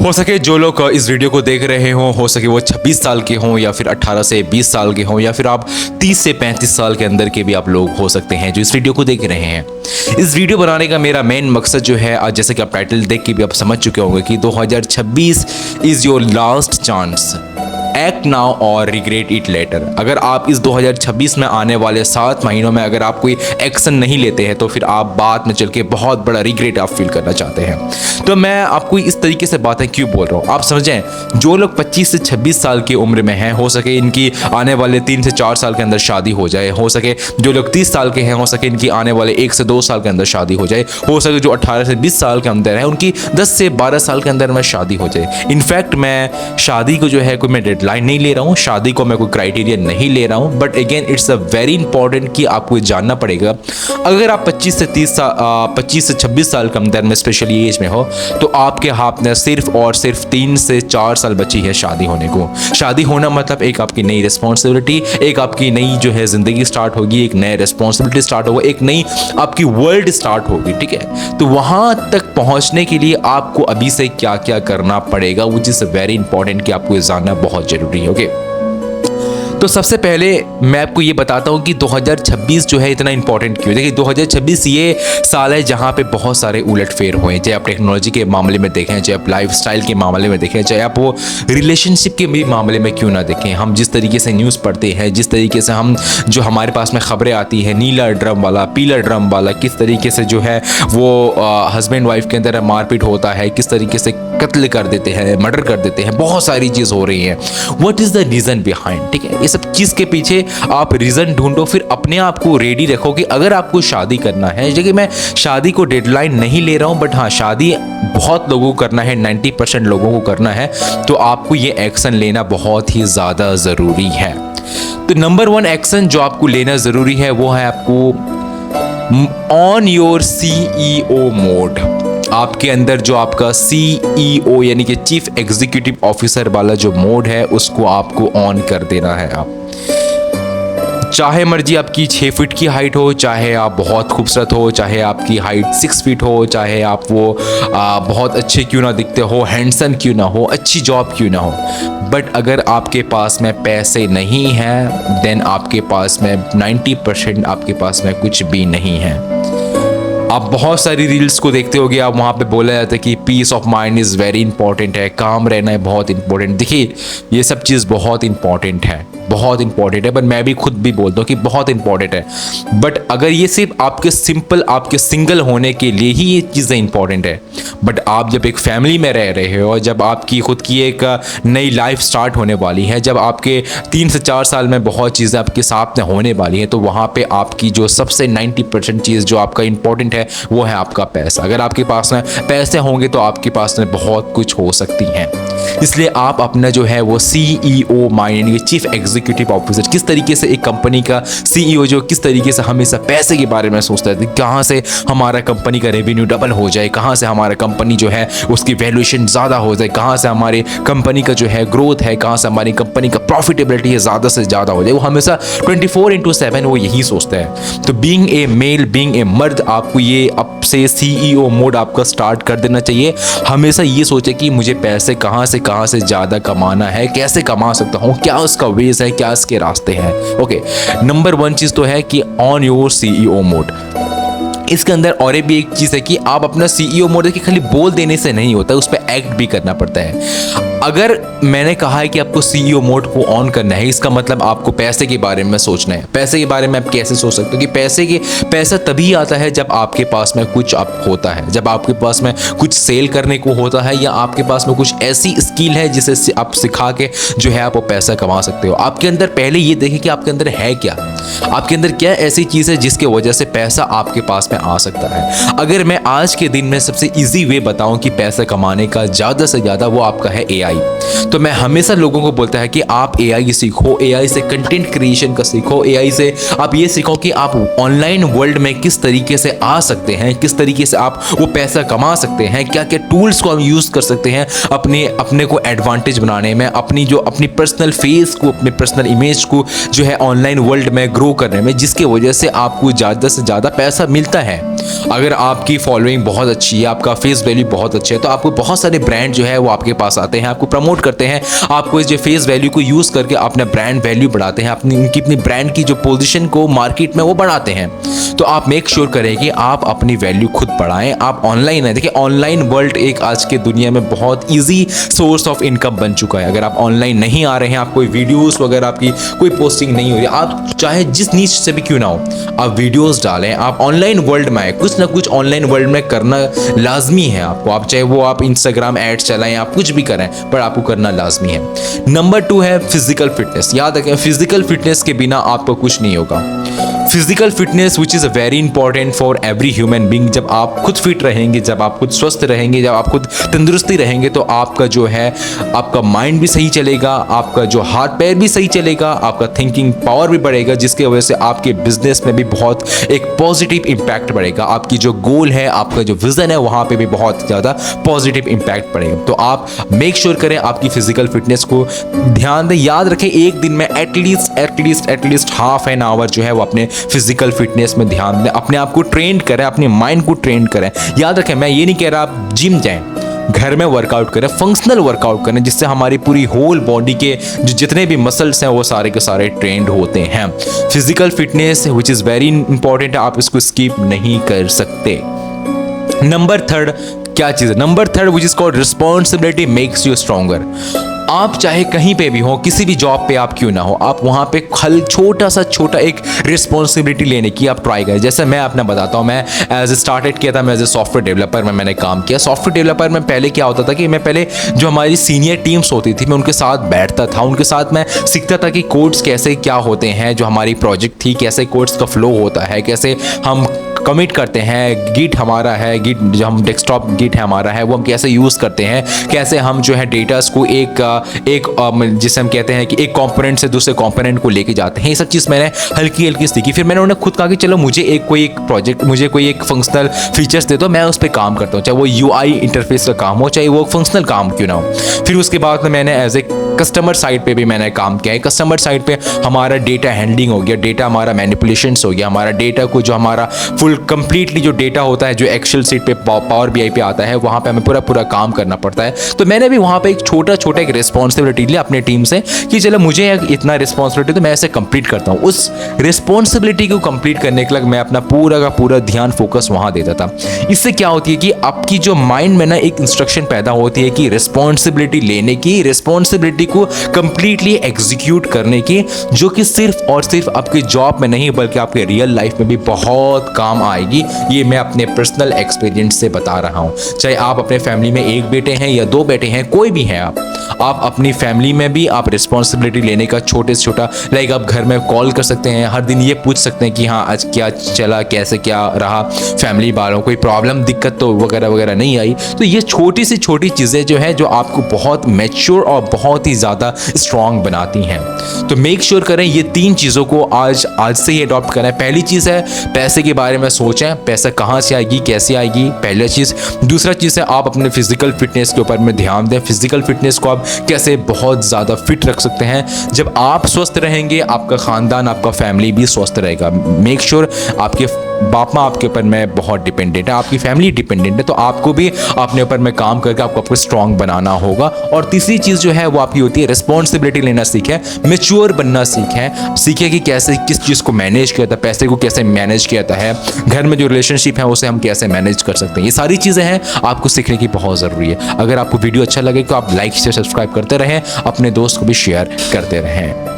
हो सके जो लोग इस वीडियो को देख रहे हों, हो सके वो 26 साल के हों या फिर 18 से 20 साल के हों या फिर आप 30 से 35 साल के अंदर के भी आप लोग हो सकते हैं जो इस वीडियो को देख रहे हैं। इस वीडियो बनाने का मेरा मेन मकसद जो है, आज जैसे कि आप टाइटल देख के भी आप समझ चुके होंगे कि 2026 is your last chance, act now और रिग्रेट इट लेटर। अगर आप इस 2026 में आने वाले 7 महीनों में अगर आप कोई एक्शन नहीं लेते हैं तो फिर आप बाद में चल के बहुत बड़ा रिग्रेट आप फील करना चाहते हैं। तो मैं आपको इस तरीके से बातें क्यों बोल रहा हूँ आप समझें। जो लोग 25 से 26 साल की उम्र में हैं, हो सके इनकी आने वाले 3 से 4 साल के अंदर शादी हो जाए, हो सके जो लोग 30 साल के हैं, हो सके इनकी आने वाले 1 से 2 साल के अंदर शादी हो जाए, हो सके जो 18 से 20 साल के अंदर है उनकी 10 से 12 साल के अंदर में शादी हो जाए। इनफैक्ट मैं शादी को जो है कोई मैं डेडलाइन नहीं ले रहा हूँ, शादी को मैं कोई क्राइटेरिया नहीं ले रहा हूँ, but again it's a very important कि आपको जानना पड़ेगा। अगर आप 25 से 26 साल के अंदर में स्पेशली एज में हो तो आपके हाथ में सिर्फ और सिर्फ 3 से 4 साल बची है शादी होने को। शादी होना मतलब एक आपकी नई रिस्पॉन्सिबिलिटी, एक आपकी नई जो है ज़िंदगी स्टार्ट होगी, एक नई रिस्पॉन्सिबिलिटी स्टार्ट होगा, एक नई आपकी वर्ल्ड स्टार्ट होगी, ठीक है। तो वहाँ तक पहुँचने के लिए आपको अभी से क्या क्या करना पड़ेगा, विच इज़ वेरी इंपॉर्टेंट कि आपको जानना बहुत ज़रूरी है। ओके, तो सबसे पहले मैं आपको ये बताता हूँ कि 2026 जो है इतना इंपॉर्टेंट क्यों। देखिए 2026 ये साल है जहाँ पे बहुत सारे उलटफेर हुए, चाहे आप टेक्नोलॉजी के मामले में देखें, चाहे आप लाइफस्टाइल के मामले में देखें, चाहे आप वो रिलेशनशिप के भी मामले में क्यों ना देखें। हम जिस तरीके से न्यूज़ पढ़ते हैं, जिस तरीके से हम जो हमारे पास में खबरें आती है, नीला ड्रम वाला, पीला ड्रम वाला, किस तरीके से जो है वो हस्बैंड वाइफ के अंदर मारपीट होता है, किस तरीके से कत्ल कर देते हैं, मर्डर कर देते हैं, बहुत सारी चीज़ हो रही है। What is the reason behind, ठीक है। ये सब चीज़ के पीछे आप रीज़न ढूंढो, फिर अपने आप को रेडी रखो कि अगर आपको शादी करना है, जैसे मैं शादी को डेडलाइन नहीं ले रहा हूँ, बट हाँ शादी बहुत लोगों को करना है, 90% लोगों को करना है, तो आपको ये एक्शन लेना बहुत ही ज़्यादा ज़रूरी है। तो नंबर 1 एक्शन जो आपको लेना ज़रूरी है वो है आपको ऑन योर CEO मोड। आपके अंदर जो आपका CEO यानी कि चीफ एग्जीक्यूटिव ऑफिसर वाला जो मोड है उसको आपको ऑन कर देना है। आप चाहे मर्जी आपकी 6 फीट की हाइट हो, चाहे आप बहुत खूबसूरत हो, चाहे आपकी हाइट 6 फीट हो, चाहे आप वो बहुत अच्छे क्यों ना दिखते हो, हैंडसम क्यों ना हो, अच्छी जॉब क्यों ना हो, बट अगर आपके पास में पैसे नहीं हैं देन आपके पास में 90% आपके पास में कुछ भी नहीं है। आप बहुत सारी रील्स को देखते होगे, आप वहाँ पे बोला जाता है कि peace of mind is very important है, काम रहना है बहुत इंपॉर्टेंट। देखिए ये सब चीज़ बहुत इंपॉर्टेंट है, बहुत इंपॉर्टेंट है, बट मैं भी खुद भी बोलता हूँ कि बहुत इंपॉर्टेंट है। बट अगर ये सिर्फ आपके सिंगल होने के लिए ही ये चीज़ें इंपॉर्टेंट है, बट आप जब एक फैमिली में रह रहे हो, जब आपकी खुद की एक नई लाइफ स्टार्ट होने वाली है, जब आपके 3 से 4 साल में बहुत चीज़ें आपके साथ में होने वाली हैं, तो वहाँ पे आपकी जो सबसे 90% चीज़ जो आपका इंपॉर्टेंट है वो है आपका पैसा। अगर आपके पास में पैसे होंगे तो आपके पास में बहुत कुछ हो सकती हैं। इसलिए आप अपना जो है वो CEO माइंड यानी चीफ एग्जीक्यूटिव ऑफिसर, किस तरीके से एक कंपनी का CEO जो किस तरीके से हमेशा पैसे के बारे में सोचता है, कहाँ से हमारा कंपनी का रेवेन्यू डबल हो जाए, कहाँ से हमारा कंपनी जो है उसकी वैल्यूएशन ज़्यादा हो जाए, कहाँ से हमारे कंपनी का जो है ग्रोथ है, कहाँ से हमारी कंपनी का प्रॉफिटेबिलिटी है ज़्यादा से ज़्यादा हो जाए, वो हमेशा 24/7 वो यही सोचता है। तो being a male, being a mard, आपको ये अब से CEO मोड आपका स्टार्ट कर देना चाहिए। हमेशा ये सोचे कि मुझे पैसे कहाँ से ज़्यादा कमाना है, कैसे कमा सकता हूँ, क्या उसका वेज है, क्या इसके रास्ते हैं। ओके, नंबर 1 चीज़ तो है कि ऑन योर CEO मोड। इसके अंदर और भी एक चीज़ है कि आप अपना CEO मोड देखिए खाली बोल देने से नहीं होता, उस पर एक्ट भी करना पड़ता है। अगर मैंने कहा है कि आपको CEO मोड को ऑन करना है, इसका मतलब आपको पैसे के बारे में सोचना है। पैसे के बारे में आप कैसे सोच सकते हो कि पैसा तभी आता है जब आपके पास में कुछ अब होता है, जब आपके पास में कुछ सेल करने को होता है, या आपके पास में कुछ ऐसी स्किल है जिसे आप सिखा के जो है आप वो पैसा कमा सकते हो। आपके अंदर पहले ये देखें कि आपके अंदर है क्या, आपके अंदर क्या ऐसी चीज़ है जिसके वजह से पैसा आपके पास में आ सकता है। अगर मैं आज के दिन में सबसे ईजी वे बताऊं कि पैसा कमाने का ज़्यादा से ज़्यादा, वो आपका है AI। तो मैं हमेशा लोगों को बोलता है कि आप AI सीखो, AI से कंटेंट क्रिएशन का सीखो, AI से आप ये सीखो कि आप ऑनलाइन वर्ल्ड में किस तरीके से आ सकते हैं, किस तरीके से आप वो पैसा कमा सकते हैं, क्या क्या टूल्स को हम यूज़ कर सकते हैं अपने को एडवांटेज बनाने में, अपनी पर्सनल फेस को, अपने पर्सनल इमेज को जो है ऑनलाइन वर्ल्ड में ग्रो करने में, जिसके वजह से आपको ज़्यादा से ज़्यादा पैसा मिलता है। अगर आपकी फॉलोइंग बहुत अच्छी है, आपका फेस वैल्यू बहुत अच्छा है, तो आपको बहुत सारे ब्रांड जो है वो आपके पास आते हैं, आपको प्रमोट करते हैं, आपको इस जो फेस वैल्यू को यूज़ करके अपना ब्रांड वैल्यू बढ़ाते हैं, अपनी ब्रांड की जो पोजीशन को मार्केट में वो बढ़ाते हैं। तो आप मेक श्योर करें कि आप अपनी वैल्यू खुद बढ़ाएं। आप ऑनलाइन है, देखिए ऑनलाइन वर्ल्ड एक आज के दुनिया में बहुत ईजी सोर्स ऑफ इनकम बन चुका है। अगर आप ऑनलाइन नहीं आ रहे हैं, आप कोई वीडियोस वगैरह आपकी कोई पोस्टिंग नहीं हो रही, आप चाहे जिस नीच से भी क्यों ना हो, आप वीडियोस डालें, आप ऑनलाइन वर्ल्ड में आए, कुछ ना कुछ ऑनलाइन वर्ल्ड में करना लाजमी है आपको। आप चाहे वो आप इंस्टाग्राम एड्स चलाएं, आप कुछ भी करें, पर आपको करना लाजमी है। नंबर 2 है फिजिकल फिटनेस। याद रखें, फिजिकल फिटनेस के बिना आपको कुछ नहीं होगा। Physical fitness which is very important for every human being. जब आप खुद फिट रहेंगे, जब आप खुद स्वस्थ रहेंगे, जब आप खुद तंदुरुस्ती रहेंगे, तो आपका जो है आपका माइंड भी सही चलेगा, आपका जो हाथ पैर भी सही चलेगा, आपका थिंकिंग पावर भी बढ़ेगा, जिसकी वजह से आपके बिजनेस में भी बहुत एक पॉजिटिव इम्पैक्ट बढ़ेगा। आपकी जो गोल है, आपका जो विजन है, वहाँ पे भी बहुत ज़्यादा पॉजिटिव इम्पैक्ट पड़ेगा। तो आप मेक श्योर करें आपकी फिजिकल फिटनेस को ध्यान दें। याद रखें, एक दिन में एटलीस्ट हाफ एन आवर जो है वो अपने फिजिकल फिटनेस में ध्यान दें, अपने आप को ट्रेन करें, अपने माइंड को ट्रेन करें। याद रखें, मैं ये नहीं कह रहा आप जिम जाएं, घर में वर्कआउट करें, फंक्शनल वर्कआउट करें, जिससे हमारी पूरी होल बॉडी के जो जितने भी मसल्स हैं वो सारे के सारे ट्रेंड होते हैं। Physical fitness which is very important, आप इसको स्किप नहीं कर सकते। नंबर 3 क्या चीज़ है? Number 3 which is called responsibility makes you stronger. आप चाहे कहीं पे भी हो, किसी भी जॉब पे आप क्यों ना हो, आप वहाँ पे छोटा एक रिस्पॉन्सिबिलिटी लेने की आप ट्राई करें। जैसे मैं अपना बताता हूँ, मैं एज ए स्टार्टेड किया था, मैं एज ए सॉफ्टवेयर डेवलपर में मैंने काम किया। सॉफ्टवेयर डेवलपर में पहले क्या होता था कि मैं पहले जो हमारी सीनियर टीम्स होती थी, मैं उनके साथ बैठता था, उनके साथ मैं सीखता था कि कोड्स कैसे क्या होते हैं, जो हमारी प्रोजेक्ट थी कैसे कोड्स का फ्लो होता है, कैसे हम कमिट करते हैं, गिट हमारा है, गिट जो हम डेस्कटॉप गिट है हमारा है, वो हम कैसे यूज़ करते हैं, कैसे हम जो है डेटास को एक जिसे हम कहते हैं कि एक कंपोनेंट से दूसरे कंपोनेंट को लेके जाते हैं। ये सब चीज़ मैंने हल्की सीखी। फिर मैंने उन्हें खुद कहा कि चलो मुझे एक प्रोजेक्ट, मुझे कोई एक फंक्शनल फीचर्स दे दो, मैं उस पर काम करता हूँ, चाहे वो UI इंटरफेस का काम हो, चाहे वो फंक्शनल काम क्यों ना हो। फिर उसके बाद में मैंने एज ए कस्टमर साइड पे भी मैंने काम किया है। कस्टमर साइड पे हमारा डेटा हैंडलिंग हो गया, डेटा हमारा मैनिपुलेशंस हो गया, हमारा डेटा को जो हमारा फुल कंप्लीटली जो डेटा होता है जो एक्सेल सीट पे पावर BI पे आता है, वहाँ पे हमें पूरा काम करना पड़ता है। तो मैंने भी वहाँ पे एक छोटा एक रिस्पॉन्सिबिलिटी लिया अपने टीम से कि चलो मुझे इतना रिस्पॉन्सिबिलिटी, तो मैं ऐसे कंप्लीट करता हूँ। उस रिस्पॉन्सिबिलिटी को कंप्लीट करने के लिए मैं अपना पूरा का पूरा ध्यान फोकस वहाँ देता था। इससे क्या होती है कि आपकी जो माइंड में ना एक इंस्ट्रक्शन पैदा होती है कि रिस्पॉन्सिबिलिटी लेने की, रिस्पॉन्सिबिलिटी को कंप्लीटली एग्जीक्यूट करने की, जो कि सिर्फ और सिर्फ आपके जॉब में नहीं बल्कि आपके रियल लाइफ में भी बहुत काम आएगी। ये मैं अपने पर्सनल एक्सपीरियंस से बता रहा हूँ। चाहे आप अपने फैमिली में एक बेटे हैं या 2 बेटे हैं, कोई भी हैं आप अपनी फैमिली में भी आप रिस्पॉन्सिबिलिटी लेने का छोटे से छोटा, लाइक आप घर में कॉल कर सकते हैं, हर दिन ये पूछ सकते हैं कि हाँ आज क्या चला, कैसे क्या रहा, फैमिली वालों कोई प्रॉब्लम दिक्कत तो वगैरह नहीं आई। तो ये छोटी सी छोटी चीज़ें जो है जो आपको बहुत मैच्योर और बहुत ही ज़्यादा स्ट्रॉन्ग बनाती हैं। तो मेक श्योर करें ये 3 चीज़ों को आज से ही अडॉप्ट करें। पहली चीज़ है पैसे के बारे में सोचें, पैसा कहाँ से आएगी, कैसे आएगी, पहला चीज़। दूसरा चीज़ है आप अपने फिजिकल फिटनेस के ऊपर में ध्यान दें। फिजिकल फिटनेस को आप कैसे बहुत ज़्यादा फिट रख सकते हैं। जब आप स्वस्थ रहेंगे, आपका ख़ानदान, आपका फैमिली भी स्वस्थ रहेगा। मेक श्योर आपके बाप माँ आपके ऊपर में बहुत डिपेंडेंट है, आपकी फैमिली डिपेंडेंट है, तो आपको भी अपने ऊपर में काम करके आपको स्ट्रॉन्ग बनाना होगा। और तीसरी चीज़ जो है वो आपकी होती है रिस्पॉन्सिबिलिटी लेना सीखें, मैच्योर बनना सीखें कि कैसे किस चीज़ को मैनेज किया था, पैसे को कैसे मैनेज किया था है, घर में जो रिलेशनशिप है उसे हम कैसे मैनेज कर सकते हैं। ये सारी चीज़ें हैं आपको सीखने की बहुत ज़रूरी है। अगर आपको वीडियो अच्छा लगे तो आप लाइक से सब्सक्राइब करते रहें, अपने दोस्त को भी शेयर करते रहें।